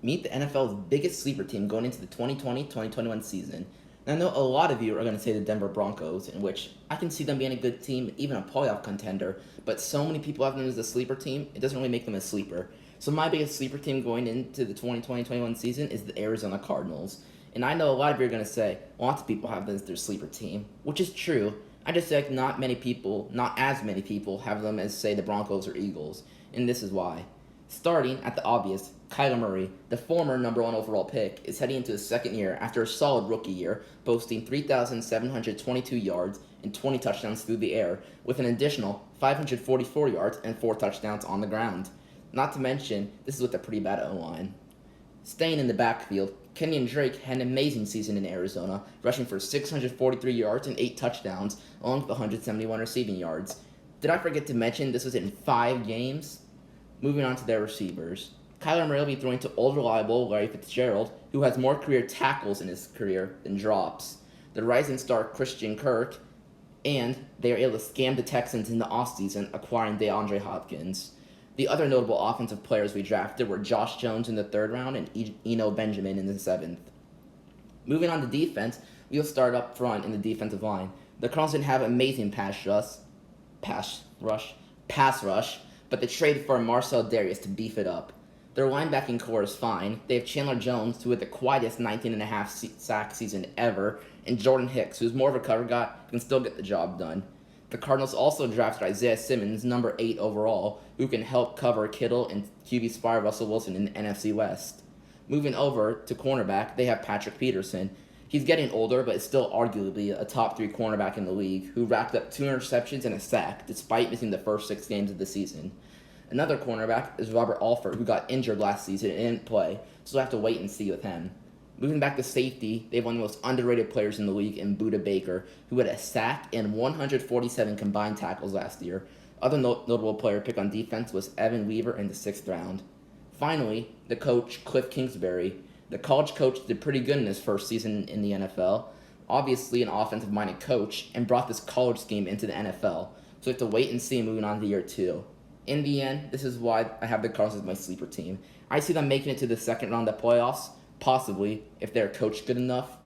Meet the NFL's biggest sleeper team going into the 2020-2021 season. And I know a lot of you are going to say the Denver Broncos, in which I can see them being a good team, even a playoff contender, but so many people have them as a sleeper team, it doesn't really make them a sleeper. So my biggest sleeper team going into the 2020-21 season is the Arizona Cardinals. And I know a lot of you are going to say, lots of people have them as their sleeper team, which is true. I just say not as many people have them as, say, the Broncos or Eagles. And this is why. Starting at the obvious, Kyler Murray, the former number one overall pick, is heading into his second year after a solid rookie year, boasting 3,722 yards and 20 touchdowns through the air, with an additional 544 yards and 4 touchdowns on the ground. Not to mention, this is with a pretty bad O-line. Staying in the backfield, Kenyon Drake had an amazing season in Arizona, rushing for 643 yards and 8 touchdowns, along with 171 receiving yards. Did I forget to mention this was in 5 games? Moving on to their receivers. Kyler Murray will be throwing to old reliable Larry Fitzgerald, who has more career tackles in his career than drops. The rising star Christian Kirk, and they are able to scam the Texans in the offseason, acquiring DeAndre Hopkins. The other notable offensive players we drafted were Josh Jones in the 3rd round and Eno Benjamin in the 7th. Moving on to defense, we'll start up front in the defensive line. The Cardinals didn't have amazing pass rush, but they traded for Marcel Darius to beef it up. Their linebacking core is fine. They have Chandler Jones, who had the quietest 19.5 sack season ever, and Jordan Hicks, who's more of a cover guy, can still get the job done. The Cardinals also drafted Isaiah Simmons, number 8 overall, who can help cover Kittle and QB spy Russell Wilson in the NFC West. Moving over to cornerback, they have Patrick Peterson. He's getting older, but is still arguably a top 3 cornerback in the league, who racked up 2 interceptions and a sack, despite missing the first 6 games of the season. Another cornerback is Robert Alford, who got injured last season and didn't play, so we'll have to wait and see with him. Moving back to safety, they have one of the most underrated players in the league in Budda Baker, who had a sack and 147 combined tackles last year. Other notable player picked on defense was Evan Weaver in the 6th round. Finally, the coach, Cliff Kingsbury. The college coach did pretty good in his first season in the NFL, obviously an offensive-minded coach, and brought this college scheme into the NFL, so we have to wait and see moving on to year 2. In the end, this is why I have the Cardinals as my sleeper team. I see them making it to the 2nd round of playoffs, possibly, if they're coached good enough.